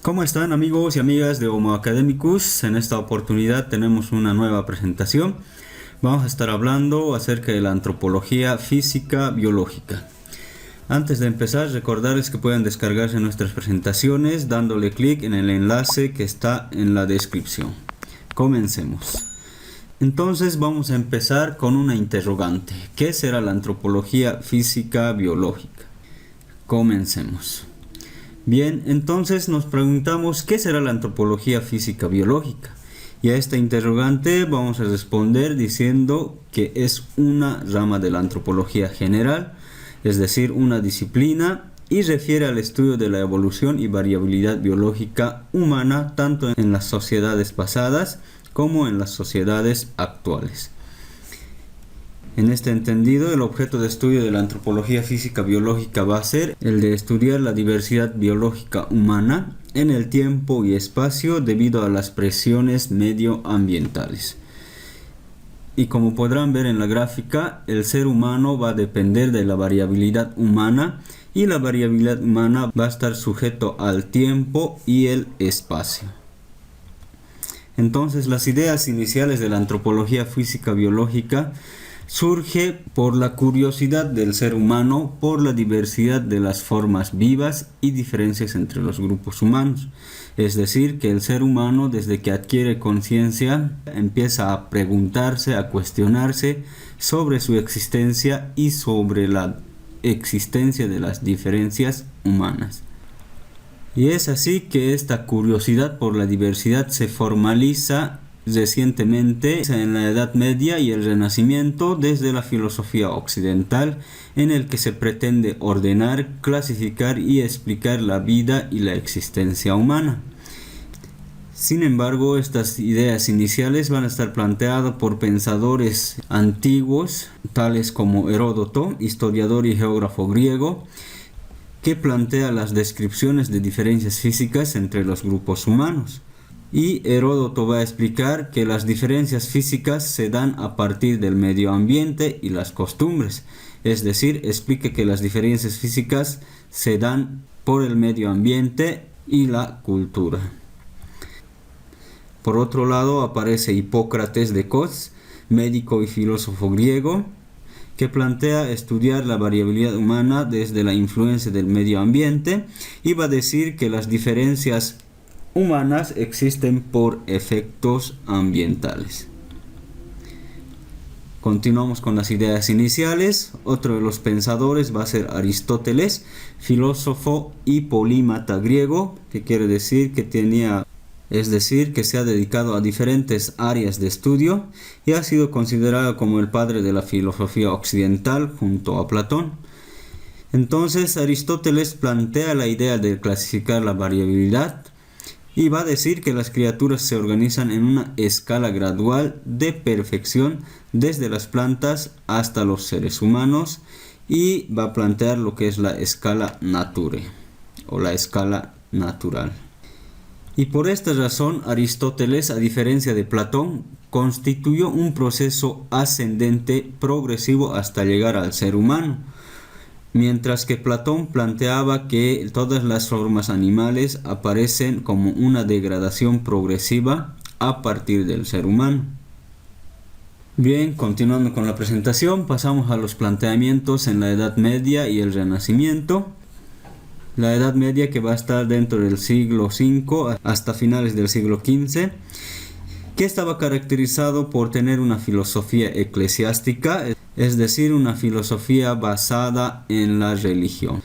¿Cómo están amigos y amigas de Homo Academicus? En esta oportunidad tenemos una nueva presentación. Vamos a estar hablando acerca de la antropología física biológica. Antes de empezar, recordarles que pueden descargarse nuestras presentaciones dándole clic en el enlace que está en la descripción. Comencemos. Entonces vamos a empezar con una interrogante. ¿Qué será la antropología física biológica? Comencemos. Bien, entonces nos preguntamos ¿qué será la antropología física biológica? Y a esta interrogante vamos a responder diciendo que es una rama de la antropología general, es decir, una disciplina, y refiere al estudio de la evolución y variabilidad biológica humana tanto en las sociedades pasadas como en las sociedades actuales. En este entendido, el objeto de estudio de la antropología física biológica va a ser el de estudiar la diversidad biológica humana en el tiempo y espacio debido a las presiones medioambientales. Y como podrán ver en la gráfica, el ser humano va a depender de la variabilidad humana y la variabilidad humana va a estar sujeto al tiempo y el espacio. Entonces, las ideas iniciales de la antropología física biológica surge por la curiosidad del ser humano por la diversidad de las formas vivas y diferencias entre los grupos humanos. Es decir, que el ser humano desde que adquiere conciencia empieza a preguntarse, a cuestionarse sobre su existencia y sobre la existencia de las diferencias humanas. Y es así que esta curiosidad por la diversidad se formaliza recientemente en la Edad Media y el Renacimiento desde la filosofía occidental, en el que se pretende ordenar, clasificar y explicar la vida y la existencia humana. Sin embargo, estas ideas iniciales van a estar planteadas por pensadores antiguos, tales como Heródoto, historiador y geógrafo griego, que plantea las descripciones de diferencias físicas entre los grupos humanos. Y Heródoto va a explicar que las diferencias físicas se dan a partir del medio ambiente y las costumbres. Es decir, explica que las diferencias físicas se dan por el medio ambiente y la cultura. Por otro lado, aparece Hipócrates de Cos, médico y filósofo griego, que plantea estudiar la variabilidad humana desde la influencia del medio ambiente y va a decir que las diferencias humanas existen por efectos ambientales. Continuamos con las ideas iniciales. Otro de los pensadores va a ser Aristóteles, filósofo y polímata griego, que quiere decir que se ha dedicado a diferentes áreas de estudio y ha sido considerado como el padre de la filosofía occidental junto a Platón. Entonces Aristóteles plantea la idea de clasificar la variabilidad y va a decir que las criaturas se organizan en una escala gradual de perfección desde las plantas hasta los seres humanos, y va a plantear lo que es la escala nature o la escala natural. Y por esta razón Aristóteles, a diferencia de Platón, constituyó un proceso ascendente progresivo hasta llegar al ser humano, mientras que Platón planteaba que todas las formas animales aparecen como una degradación progresiva a partir del ser humano. Bien, continuando con la presentación, pasamos a los planteamientos en la Edad Media y el Renacimiento. La Edad Media, que va a estar dentro del siglo V hasta finales del siglo XV, que estaba caracterizado por tener una filosofía eclesiástica, es decir, una filosofía basada en la religión,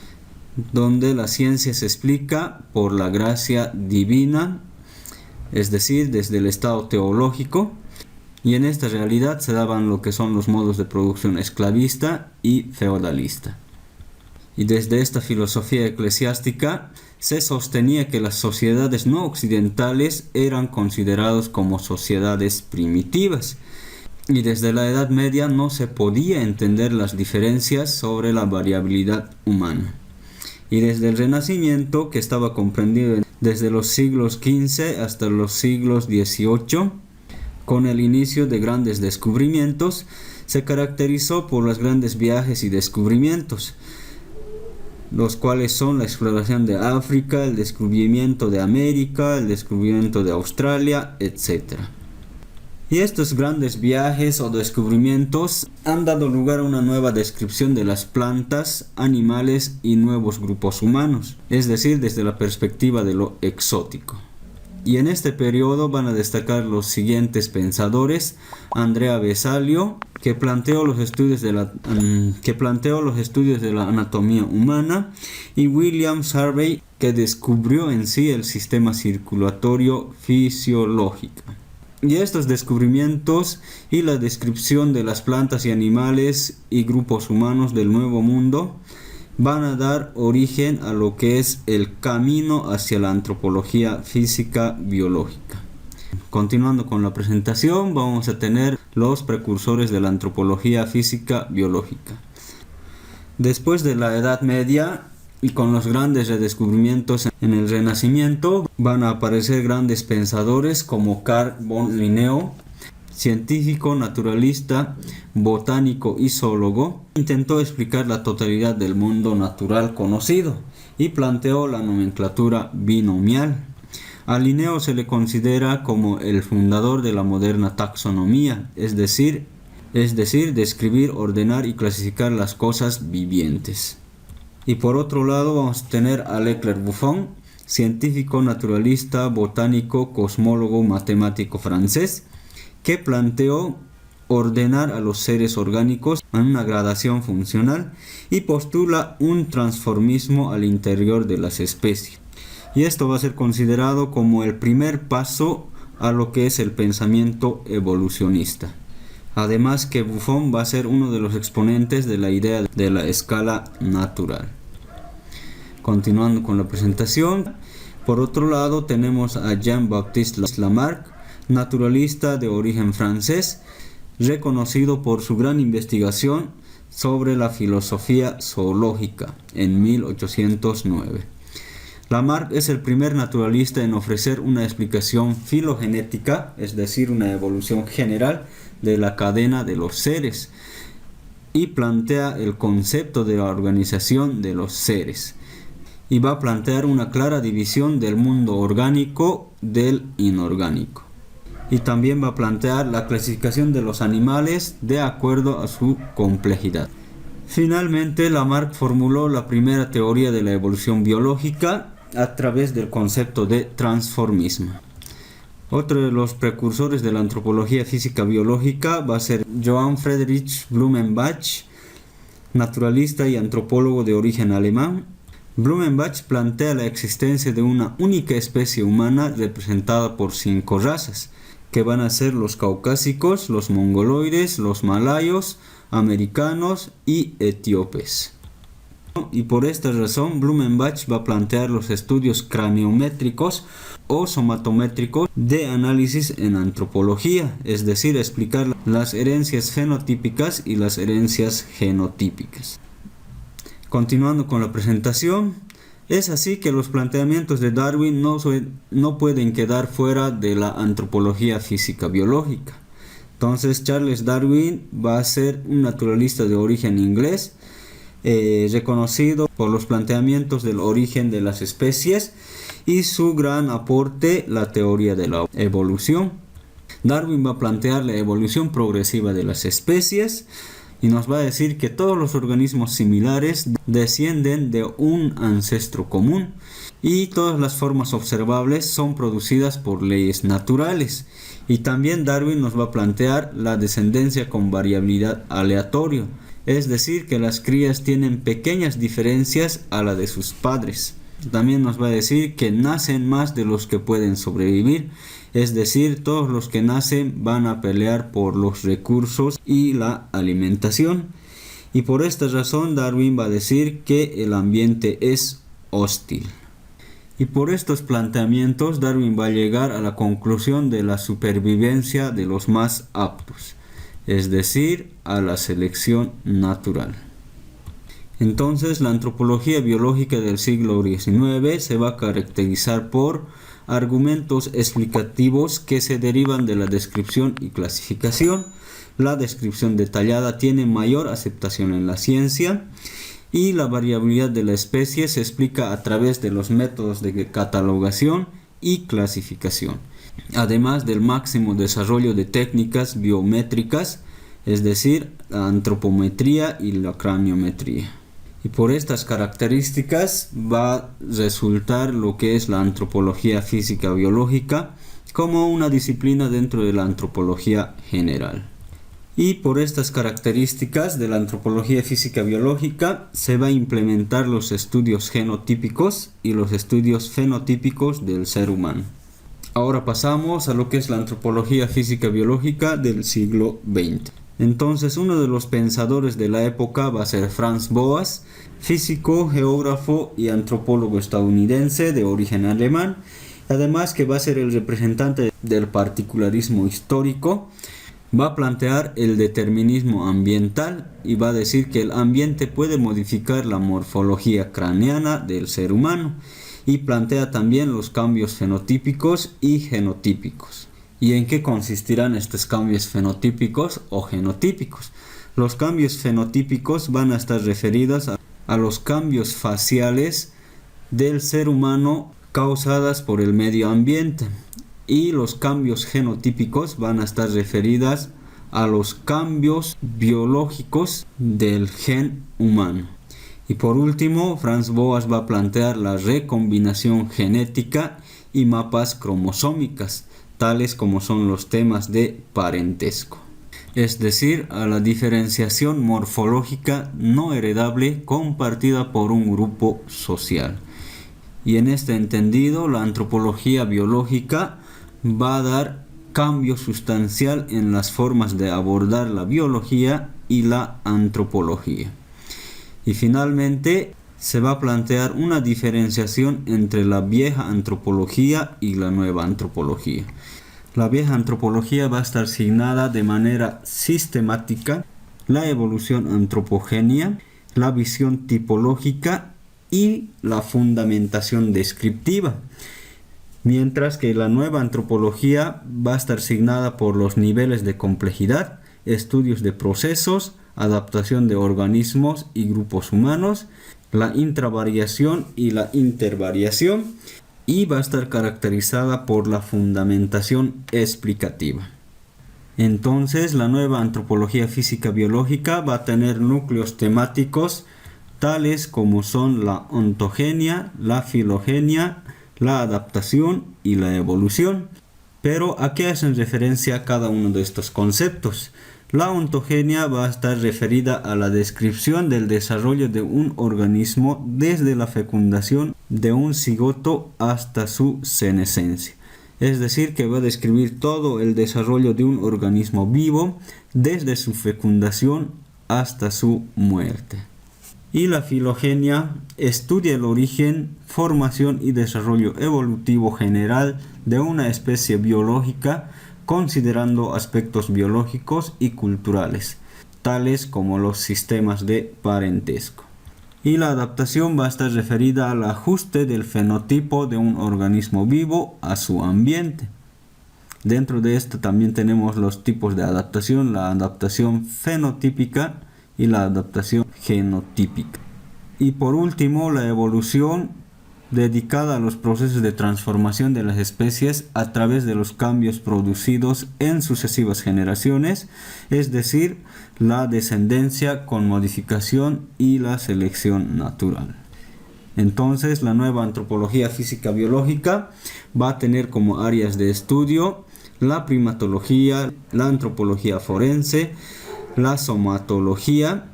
donde la ciencia se explica por la gracia divina, es decir, desde el estado teológico, y en esta realidad se daban lo que son los modos de producción esclavista y feudalista. Y desde esta filosofía eclesiástica se sostenía que las sociedades no occidentales eran consideradas como sociedades primitivas, y desde la Edad Media no se podía entender las diferencias sobre la variabilidad humana. Y desde el Renacimiento, que estaba comprendido desde los siglos XV hasta los siglos XVIII, con el inicio de grandes descubrimientos, se caracterizó por los grandes viajes y descubrimientos, los cuales son la exploración de África, el descubrimiento de América, el descubrimiento de Australia, etc. Y estos grandes viajes o descubrimientos han dado lugar a una nueva descripción de las plantas, animales y nuevos grupos humanos, es decir, desde la perspectiva de lo exótico. Y en este periodo van a destacar los siguientes pensadores: Andrea Vesalio, que planteó los estudios de la anatomía humana, y William Harvey, que descubrió en sí el sistema circulatorio fisiológico. Y estos descubrimientos y la descripción de las plantas y animales y grupos humanos del Nuevo Mundo van a dar origen a lo que es el camino hacia la antropología física biológica. Continuando con la presentación, vamos a tener los precursores de la antropología física biológica. Después de la Edad Media y con los grandes redescubrimientos en el Renacimiento, van a aparecer grandes pensadores como Carl von Linneo, científico, naturalista, botánico y zoólogo. Intentó explicar la totalidad del mundo natural conocido y planteó la nomenclatura binomial. A Linneo se le considera como el fundador de la moderna taxonomía, es decir, describir, ordenar y clasificar las cosas vivientes. Y por otro lado vamos a tener a Leclerc Buffon, científico, naturalista, botánico, cosmólogo, matemático francés, que planteó ordenar a los seres orgánicos en una gradación funcional y postula un transformismo al interior de las especies. Y esto va a ser considerado como el primer paso a lo que es el pensamiento evolucionista. Además que Buffon va a ser uno de los exponentes de la idea de la escala natural. Continuando con la presentación, por otro lado tenemos a Jean-Baptiste Lamarck, naturalista de origen francés, reconocido por su gran investigación sobre la filosofía zoológica en 1809. Lamarck es el primer naturalista en ofrecer una explicación filogenética, es decir, una evolución general de la cadena de los seres, y plantea el concepto de la organización de los seres. Y va a plantear una clara división del mundo orgánico del inorgánico. Y también va a plantear la clasificación de los animales de acuerdo a su complejidad. Finalmente, Lamarck formuló la primera teoría de la evolución biológica a través del concepto de transformismo. Otro de los precursores de la antropología física biológica va a ser Johann Friedrich Blumenbach, naturalista y antropólogo de origen alemán. Blumenbach plantea la existencia de una única especie humana representada por 5 razas, que van a ser los caucásicos, los mongoloides, los malayos, americanos y etíopes. Y por esta razón Blumenbach va a plantear los estudios craniométricos o somatométricos de análisis en antropología, es decir, explicar las herencias fenotípicas y las herencias genotípicas. Continuando con la presentación, es así que los planteamientos de Darwin no pueden quedar fuera de la antropología física biológica. Entonces Charles Darwin va a ser un naturalista de origen inglés, reconocido por los planteamientos del origen de las especies y su gran aporte, la teoría de la evolución. Darwin va a plantear la evolución progresiva de las especies y nos va a decir que todos los organismos similares descienden de un ancestro común y todas las formas observables son producidas por leyes naturales. Y también Darwin nos va a plantear la descendencia con variabilidad aleatoria, es decir, que las crías tienen pequeñas diferencias a la de sus padres. También nos va a decir que nacen más de los que pueden sobrevivir, es decir, todos los que nacen van a pelear por los recursos y la alimentación. Y por esta razón Darwin va a decir que el ambiente es hostil. Y por estos planteamientos Darwin va a llegar a la conclusión de la supervivencia de los más aptos, es decir, a la selección natural. Entonces, la antropología biológica del siglo XIX se va a caracterizar por argumentos explicativos que se derivan de la descripción y clasificación. La descripción detallada tiene mayor aceptación en la ciencia Y la variabilidad de la especie se explica a través de los métodos de catalogación y clasificación, además del máximo desarrollo de técnicas biométricas, es decir, la antropometría y la craniometría. Y por estas características va a resultar lo que es la antropología física biológica como una disciplina dentro de la antropología general. Y por estas características de la antropología física biológica se va a implementar los estudios genotípicos y los estudios fenotípicos del ser humano. Ahora pasamos a lo que es la antropología física biológica del siglo XX. Entonces, uno de los pensadores de la época va a ser Franz Boas, físico, geógrafo y antropólogo estadounidense de origen alemán, además que va a ser el representante del particularismo histórico. Va a plantear el determinismo ambiental y va a decir que el ambiente puede modificar la morfología craneana del ser humano, y plantea también los cambios fenotípicos y genotípicos. ¿Y en qué consistirán estos cambios fenotípicos o genotípicos? Los cambios fenotípicos van a estar referidos a los cambios faciales del ser humano causadas por el medio ambiente, y los cambios genotípicos van a estar referidos a los cambios biológicos del gen humano. Y por último, Franz Boas va a plantear la recombinación genética y mapas cromosómicas, tales como son los temas de parentesco, es decir, a la diferenciación morfológica no heredable compartida por un grupo social. Y en este entendido, la antropología biológica va a dar cambio sustancial en las formas de abordar la biología y la antropología. Y finalmente, se va a plantear una diferenciación entre la vieja antropología y la nueva antropología. La vieja antropología va a estar asignada de manera sistemática la evolución antropogenia, la visión tipológica y la fundamentación descriptiva, mientras que la nueva antropología va a estar asignada por los niveles de complejidad, estudios de procesos, adaptación de organismos y grupos humanos, la intravariación y la intervariación, y va a estar caracterizada por la fundamentación explicativa. Entonces, la nueva antropología física biológica va a tener núcleos temáticos tales como son la ontogenia, la filogenia, la adaptación y la evolución. Pero ¿a qué hacen referencia cada uno de estos conceptos? La ontogenia va a estar referida a la descripción del desarrollo de un organismo desde la fecundación de un cigoto hasta su senescencia. Es decir, que va a describir todo el desarrollo de un organismo vivo desde su fecundación hasta su muerte. Y la filogenia estudia el origen, formación y desarrollo evolutivo general de una especie biológica, considerando aspectos biológicos y culturales, tales como los sistemas de parentesco. Y la adaptación va a estar referida al ajuste del fenotipo de un organismo vivo a su ambiente. Dentro de esto también tenemos los tipos de adaptación, la adaptación fenotípica y la adaptación genotípica. Y por último, la evolución, dedicada a los procesos de transformación de las especies a través de los cambios producidos en sucesivas generaciones, es decir, la descendencia con modificación y la selección natural. Entonces, la nueva antropología física biológica va a tener como áreas de estudio la primatología, la antropología forense, la somatología,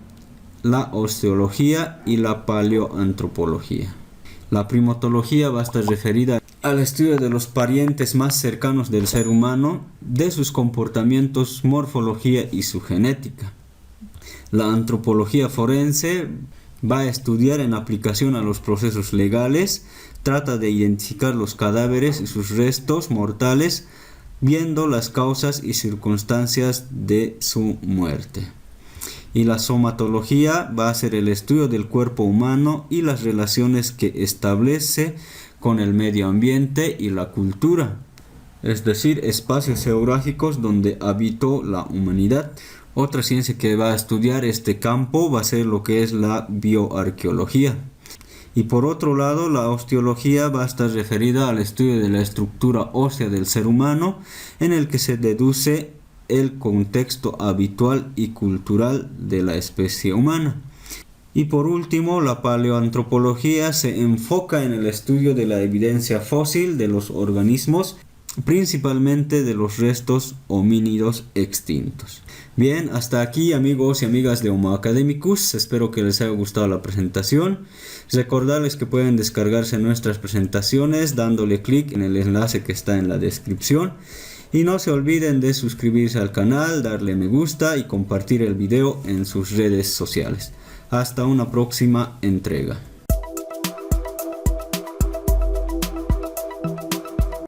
la osteología y la paleoantropología. La primatología va a estar referida al estudio de los parientes más cercanos del ser humano, de sus comportamientos, morfología y su genética. La antropología forense va a estudiar en aplicación a los procesos legales, trata de identificar los cadáveres y sus restos mortales, viendo las causas y circunstancias de su muerte. Y la somatología va a ser el estudio del cuerpo humano y las relaciones que establece con el medio ambiente y la cultura, es decir, espacios geográficos donde habitó la humanidad. Otra ciencia que va a estudiar este campo va a ser lo que es la bioarqueología. Y por otro lado, la osteología va a estar referida al estudio de la estructura ósea del ser humano, en el que se deduce el contexto habitual y cultural de la especie humana. Y por último, la paleoantropología se enfoca en el estudio de la evidencia fósil de los organismos, principalmente de los restos homínidos extintos. Bien, hasta aquí amigos y amigas de Homo Academicus, espero que les haya gustado la presentación. Recordarles que pueden descargarse nuestras presentaciones dándole clic en el enlace que está en la descripción. Y no se olviden de suscribirse al canal, darle me gusta y compartir el video en sus redes sociales. Hasta una próxima entrega.